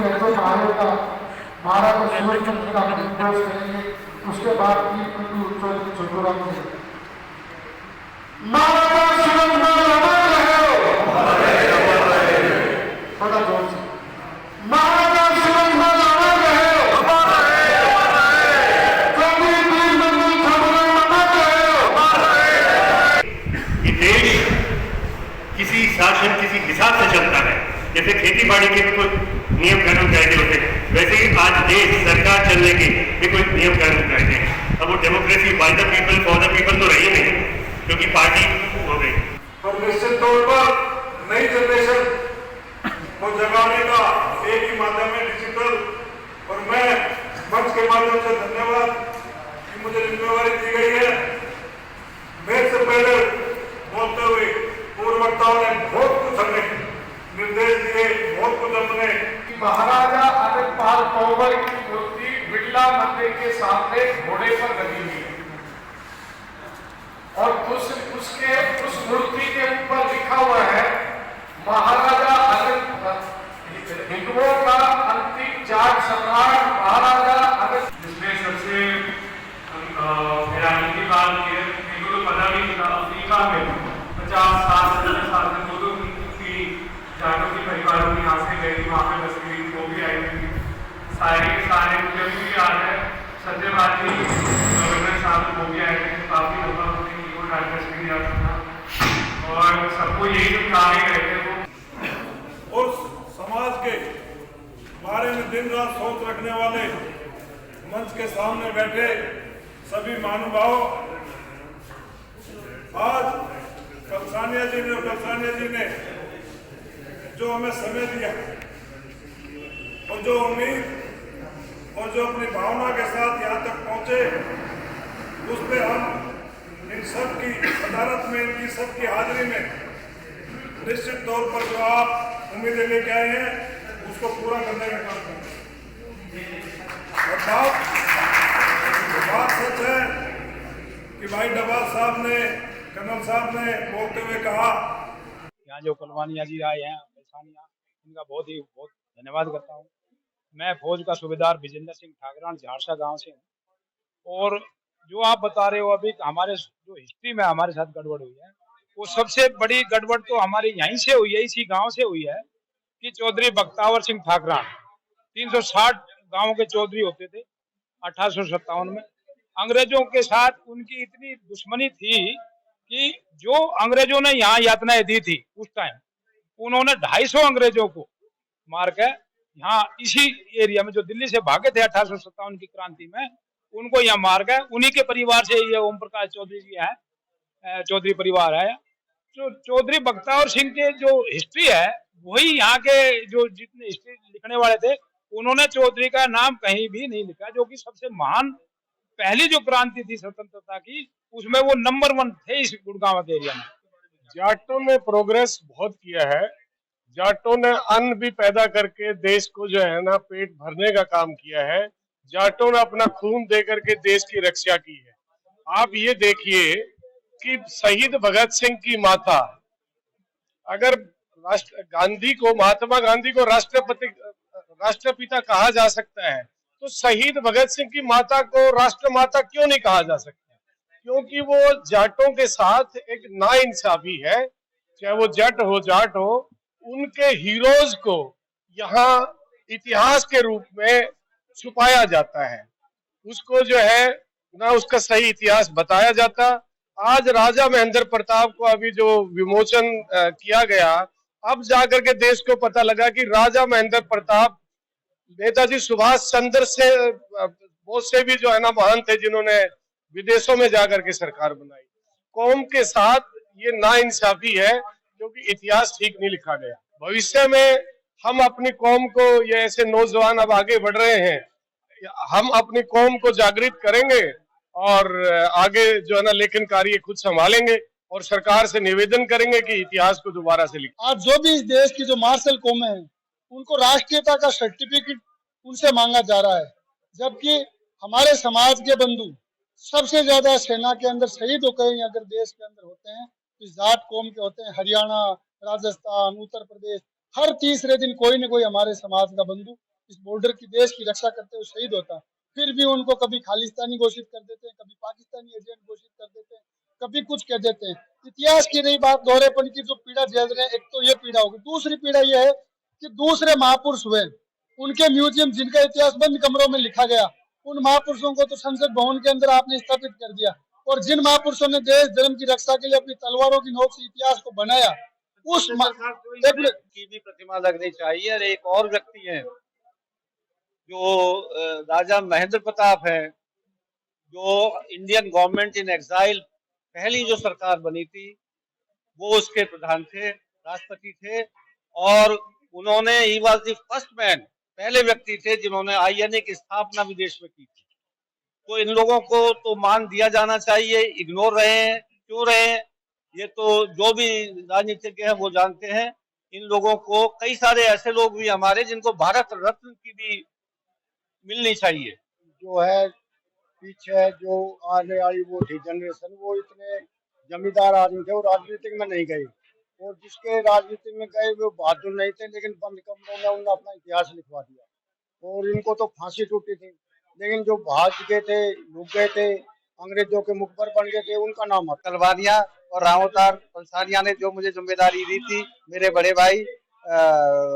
कैसे मारेगा, मारा तो सूरजमुखी का निर्देश करेंगे। उसके बाद की चतुराम से मारा थोड़ा जोर से महाराजा सूरजमल अमर रहे, कि देश किसी शासन किसी हिसाब से चलता है। जैसे खेती बाड़ी के कुछ नियम कानून कायदे होते हैं, वैसे ही आज देश सरकार चलने के भी कुछ नियम कानून कायदे हैं। अब वो democracy by the people for the people तो रही नहीं, क्योंकि पार्टी हो गई। और निश्चित तौर पर नई जनरेशन को जगाने का एक ही माध्यम है डिजिटल। और मैं मंच के माध्यम से धन्यवाद कि मुझे जिम्मेवारी दी गई है। मेरे से पहले बोलते हुए पूर्व वक्ताओं ने बहुत कुछ हमें निर्देश दिए, बहुत कुछ अपने। महाराजा अनंतपाल तोमर की मूर्ति बिरला मंदिर के सामने घोड़े पर लगी हुई है और उस मूर्ति के ऊपर लिखा हुआ है महाराजा हिंदुओं का अंतिम जाट सम्राट महाराजा अनंत। जिसमें सबसे हैरानी की बात यह मेरे को पता नहीं था अफ्रीका में 50-60 साल से दो पीढ़ी जाटों के परिवारों में यहाँ से गई, वहाँ पे तस्वीर वो भी आई थी। सारे मुझे भी याद है, सत्यवाद जी गवर्नर साहब वो भी आए थे, काफ़ी लोग अपने कीबोर्ड डालकर तस्वीर याद था और सबको यही जो कहा गए थे वो। और समाज के बारे में दिन रात सोच रखने वाले मंच के सामने बैठे सभी महानुभाव, आज कलसानिया जी ने जो हमें समय दिया और जो उम्मीद और जो अपनी भावना के साथ यहाँ तक पहुँचे, उस पर हम इन सब की अदालत में, इनकी सबकी हाजिरी में निश्चित तौर पर जो आप उम्मीदें लेके आए हैं उसको पूरा करने का काम करेंगे। और बात सच है कि भाई डबाल साहब ने, कर्नल साहब ने बोलते हुए कहा, यहाँ जो कलवानिया जी आए हैं इनका बहुत धन्यवाद करता हूँ। मैं फौज का सूबेदार विजेंद्र सिंह ठाकरान झारसा गांव से हूँ। और जो आप बता रहे हो अभी हमारे जो हिस्ट्री में हमारे साथ गड़बड़ हुई है, वो सबसे बड़ी गड़बड़ तो हमारे यहीं से हुई है, इसी गांव से हुई है कि चौधरी बख्तावर सिंह ठाकरान 360 गांवों के चौधरी होते थे 1857 में। अंग्रेजों के साथ उनकी इतनी दुश्मनी थी कि जो अंग्रेजों ने यहाँ यातनाएं दी थी उस टाइम, उन्होंने 250 अंग्रेजों को मार के यहाँ इसी एरिया में, जो दिल्ली से भागे थे 1857 की क्रांति में, उनको यहाँ मार गए। उन्हीं के परिवार से ये ओम प्रकाश चौधरी जी है, चौधरी परिवार है। जो चौधरी बख्तावर सिंह के जो हिस्ट्री है, वही यहाँ के जो जितने हिस्ट्री लिखने वाले थे, उन्होंने चौधरी का नाम कहीं भी नहीं लिखा, जो कि सबसे महान पहली जो क्रांति थी स्वतंत्रता की, उसमें वो नंबर 1 थे इस गुड़गांव के एरिया में। जाटों ने प्रोग्रेस बहुत किया है। जाटों ने अन्न भी पैदा करके देश को जो है ना पेट भरने का काम किया है। जाटों ने अपना खून दे करके देश की रक्षा की है। आप ये देखिए कि शहीद भगत सिंह की माता, अगर महात्मा गांधी को राष्ट्रपिता कहा जा सकता है, तो शहीद भगत सिंह की माता को राष्ट्रमाता क्यों नहीं कहा जा सकता? क्योंकि वो जाटों के साथ एक नाइंसाफी है। चाहे वो जट हो जाट हो, उनके हीरोज को यहाँ इतिहास के रूप में छुपाया जाता है, उसको जो है ना उसका सही इतिहास बताया जाता। आज राजा महेंद्र प्रताप को अभी जो विमोचन किया गया, अब जाकर के देश को पता लगा कि राजा महेंद्र प्रताप नेताजी सुभाष चंद्र से बहुत से भी जो है ना महान थे, जिन्होंने विदेशों में जाकर के सरकार बनाई। कौम के साथ ये नाइंसाफी है, क्योंकि इतिहास ठीक नहीं लिखा गया। भविष्य में हम अपनी कौम को, ये ऐसे नौजवान अब आगे बढ़ रहे हैं, हम अपनी कौम को जागृत करेंगे और आगे जो है ना लेखन कार्य खुद संभालेंगे और सरकार से निवेदन करेंगे कि इतिहास को दोबारा से लिखें। आज जो भी इस देश की जो मार्शल कौमें हैं, उनको राष्ट्रीयता का सर्टिफिकेट उनसे मांगा जा रहा है, जबकि हमारे समाज के बंधु सबसे ज्यादा सेना के अंदर शहीद हो गए अगर देश के अंदर होते हैं तो जाट कौम के होते हैं। हरियाणा, राजस्थान, उत्तर प्रदेश, हर तीसरे दिन कोई न कोई हमारे समाज का बंधु इस बॉर्डर की देश की रक्षा करते हुए शहीद होता, फिर भी उनको कभी खालिस्तानी घोषित कर देते हैं, कभी पाकिस्तानी एजेंट घोषित कर देते हैं, कभी कुछ कह देते हैं। इतिहास की रही बात, दोहरेपन की जो पीड़ा झेल रहे हैं, एक तो ये पीड़ा होगी, दूसरी पीड़ा ये है कि दूसरे महापुरुष हुए, उनके म्यूजियम जिनका इतिहास बंद कमरों में लिखा गया, उन महापुरुषों को तो संसद भवन के अंदर आपने स्थापित कर दिया, और जिन महापुरुषों ने देश धर्म की रक्षा के लिए अपनी तलवारों की नोक से इतिहास को बनाया, उस की भी प्रतिमा लगनी चाहिए। और एक और व्यक्ति है जो राजा महेंद्र प्रताप है, जो इंडियन गवर्नमेंट इन एग्जाइल पहली जो सरकार बनी थी वो उसके प्रधान थे, राष्ट्रपति थे, और उन्होंने he was the first man, पहले व्यक्ति थे जिन्होंने आईएनए की स्थापना विदेश में की थी। तो इन लोगों को तो मान दिया जाना चाहिए, इग्नोर रहे हैं, क्यों रहे हैं, ये तो जो भी राजनीतिज्ञ हैं वो जानते हैं। इन लोगों को, कई सारे ऐसे लोग भी हमारे जिनको भारत रत्न की भी मिलनी चाहिए। जो है पीछे जो आने वाली वो थी जनरेशन, वो इतने जमींदार आदमी थे, वो राजनीतिक में नहीं गए, और जिसके राजनीति में गए वो बहादुर नहीं थे, लेकिन बंद कमरों में उन्होंने अपना इतिहास लिखवा दिया, और इनको तो फांसी टूटी थी। लेकिन जो भाग गए थे, लुक गए थे, अंग्रेजों के मुखबर बन गए थे, उनका नाम तलवानिया और रावतार पलसानिया ने जो मुझे जिम्मेदारी दी थी, मेरे बड़े भाई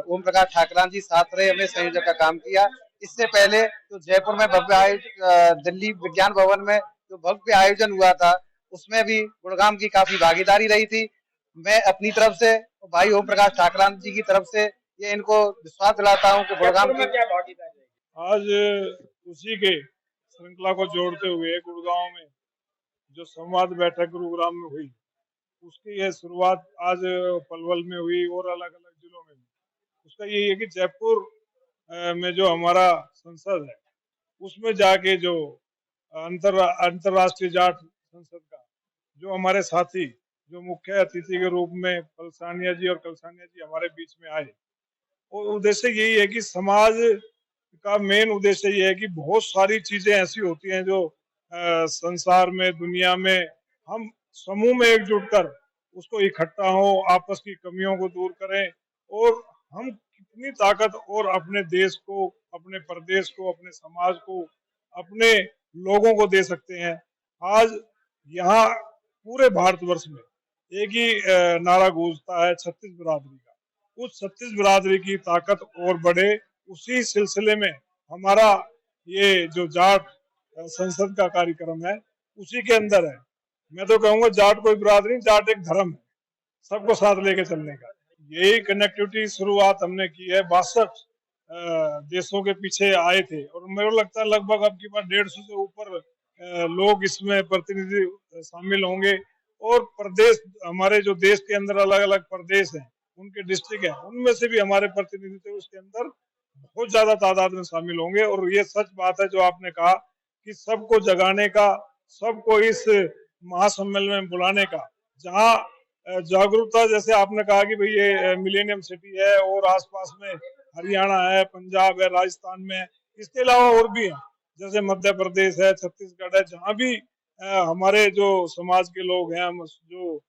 ओम प्रकाश ठाकरान जी साथ रहे, हमने संयोजक का काम किया। इससे पहले तो जयपुर में भव्य आयोजन, दिल्ली विज्ञान भवन में जो भव्य आयोजन हुआ था, उसमें भी गुड़गांव की काफी भागीदारी रही थी। मैं अपनी तरफ से, भाई ओम प्रकाश ठाकरान जी की तरफ से ये इनको विश्वास दिलाता हूँ कि गुड़गांव में क्या भागीदारी। आज उसी के श्रृंखला को जोड़ते हुए गुड़गांव में जो संवाद बैठक गुरुग्राम में हुई, उसकी यह शुरुआत आज पलवल में हुई और अलग अलग जिलों में। उसका यही है कि जयपुर में जो हमारा संसद है, उसमें जाके जो अंतर्राष्ट्रीय जाट संसद का जो हमारे साथी, जो मुख्य अतिथि के रूप में पलसानिया जी और कलसानिया जी हमारे बीच में आए, और उद्देश्य यही है कि समाज का मेन उद्देश्य ये है कि बहुत सारी चीजें ऐसी होती हैं जो संसार में, दुनिया में, हम समूह में एकजुट कर उसको इकट्ठा हो, आपस की कमियों को दूर करें, और हम कितनी ताकत और अपने देश को, अपने प्रदेश को, अपने समाज को, अपने लोगों को दे सकते हैं। आज यहाँ पूरे भारतवर्ष में एक ही नारा गूंजता है, 36 बिरादरी का। उस 36 बिरादरी की ताकत और बढ़े, उसी सिलसिले में हमारा ये जो जाट संसद का कार्यक्रम है, उसी के अंदर है। मैं तो कहूँगा जाट कोई बिरादरी, जाट एक धर्म है, सबको साथ लेके चलने का। यही कनेक्टिविटी शुरुआत हमने की है। 62 देशों के पीछे आए थे, और मेरे को लगता है लगभग अब की बार 150 से ऊपर लोग इसमें प्रतिनिधि शामिल होंगे। और प्रदेश, हमारे जो देश के अंदर अलग अलग प्रदेश हैं, उनके डिस्ट्रिक्ट हैं, उनमें से भी हमारे प्रतिनिधि थे उसके अंदर बहुत ज्यादा तादाद में शामिल होंगे। और ये सच बात है जो आपने कहा कि सबको जगाने का, सबको इस महासम्मेलन में बुलाने का, जहाँ जागरूकता, जैसे आपने कहा कि भाई ये मिलेनियम सिटी है और आसपास में हरियाणा है, पंजाब है, राजस्थान में, इसके अलावा और भी है, जैसे मध्य प्रदेश है, छत्तीसगढ़ है, जहाँ भी हमारे जो समाज के लोग हैं, जो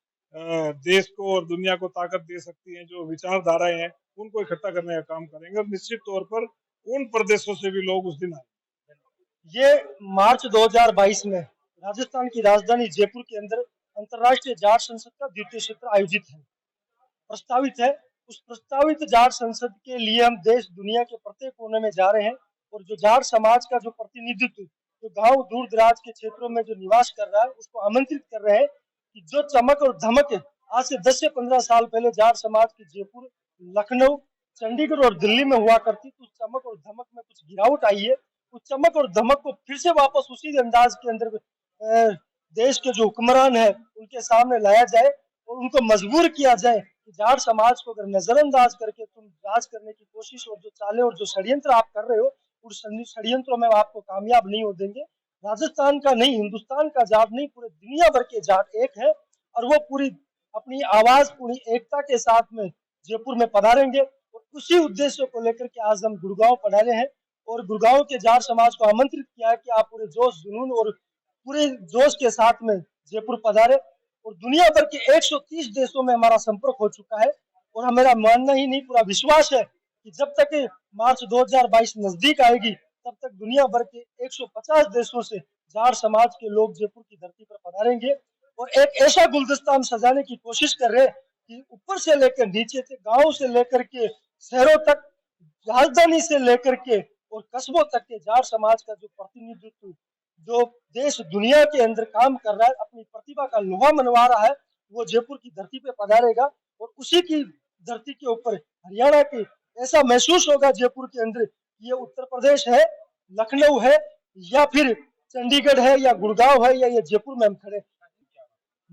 देश को और दुनिया को ताकत दे सकती हैं, जो विचारधाराएं हैं, उनको इकट्ठा करने का काम करेंगे। और निश्चित तौर पर उन प्रदेशों से भी लोग उस दिन आए। ये मार्च 2022 में राजस्थान की राजधानी जयपुर के अंदर अंतर्राष्ट्रीय जाट संसद का द्वितीय सत्र आयोजित है, प्रस्तावित है। उस प्रस्तावित जाट संसद के लिए हम देश दुनिया के प्रत्येक कोने में जा रहे हैं, और जो जाट समाज का जो प्रतिनिधित्व जो गांव दूर दराज के क्षेत्रों में जो निवास कर रहा है, उसको आमंत्रित कर रहे हैं कि जो चमक और धमक आज से 10 से 15 साल पहले जाट समाज की जयपुर, लखनऊ, चंडीगढ़ और दिल्ली में हुआ करती, तो उस चमक और धमक में कुछ गिरावट आई है। उस चमक और धमक को फिर से वापस उसी अंदाज के अंदर देश के जो हुक्मरान है उनके सामने लाया जाए, और उनको मजबूर किया जाए कि जाट समाज को अगर नजरअंदाज करके तुम राज करने की कोशिश और जो चालें और जो षड्यंत्र आप कर रहे हो, उस षड्यंत्रों में आपको कामयाब नहीं हो देंगे। राजस्थान का नहीं, हिंदुस्तान का जाट नहीं, पूरे दुनिया भर के जाट एक है, और वो पूरी अपनी आवाज, पूरी एकता के साथ में जयपुर में पधारेंगे। और उसी उद्देश्य को लेकर के आज हम गुड़गांव पधारे हैं, और गुड़गांव के जाट समाज को आमंत्रित किया है कि आप पूरे जोश जुनून और पूरे जोश के साथ में जयपुर पधारे। और दुनिया भर के 130 देशों में हमारा संपर्क हो चुका है, और हमारा मानना ही नहीं, पूरा विश्वास है कि जब तक मार्च 2022 नजदीक आएगी तब तक दुनिया भर के 150 देशों से जाट समाज के लोग जयपुर की धरती पर पधारेंगे और एक ऐसा गुलदस्ता हम सजाने की कोशिश कर रहे हैं कि ऊपर से लेकर नीचे तक, गांव से लेकर के शहरों तक, राजधानी से लेकर के और कस्बों तक के जाट समाज का जो प्रतिनिधित्व जो देश दुनिया के अंदर काम कर रहा है, अपनी प्रतिभा का लोहा मनवा रहा है, वो जयपुर की धरती पे पधारेगा और उसी की धरती के ऊपर हरियाणा की ऐसा महसूस होगा जयपुर के अंदर ये उत्तर प्रदेश है, लखनऊ है या फिर चंडीगढ़ है या गुड़गांव है या ये जयपुर में हम खड़े।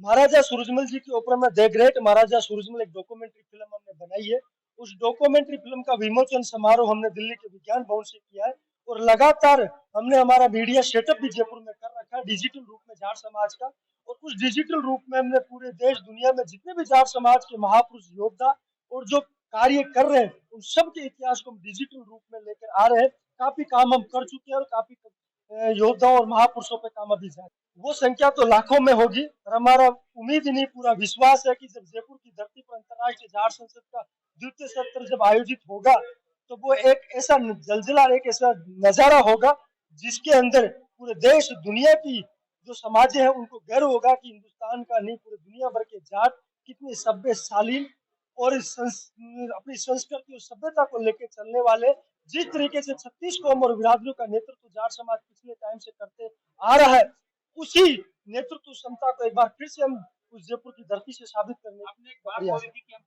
महाराजा सूरजमल जी के ऊपर में द ग्रेट महाराजा सूरजमल एक डॉक्यूमेंट्री फिल्म हमने बनाई है। उस डॉक्यूमेंट्री फिल्म का विमोचन समारोह हमने दिल्ली के विज्ञान भवन से किया है और लगातार हमने हमारा मीडिया सेटअप भी जयपुर में कर रखा है डिजिटल रूप में जाट समाज का। और उस डिजिटल रूप में हमने पूरे देश दुनिया में जितने भी जाट समाज के महापुरुष योद्धा और जो कार्य कर रहे हैं उन सब के इतिहास को हम डिजिटल रूप में लेकर आ रहे हैं। काफी काम हम कर चुके हैं और काफी योद्धाओं और महापुरुषों पे काम अभी जाए। वो संख्या तो लाखों में होगी और हमारा उम्मीद नहीं पूरा विश्वास है कि जब जयपुर की धरती पर अंतर्राष्ट्रीय जाट संसद का द्वितीय सत्र जब आयोजित होगा तो वो एक ऐसा जलजला, एक ऐसा नजारा होगा जिसके अंदर पूरे देश दुनिया की जो समाजें हैं उनको गर्व होगा कि हिंदुस्तान का नहीं पूरे दुनिया भर के जाट कितने सभ्य शालीन और अपनी संस्कृति और सभ्यता को लेकर चलने वाले, जिस तरीके से 36 कौम और बिरादरियों का नेतृत्व जाट समाज पिछले टाइम से करते आ रहा है, उसी नेतृत्व क्षमता को एक बार फिर से हम उस जयपुर की धरती से साबित करने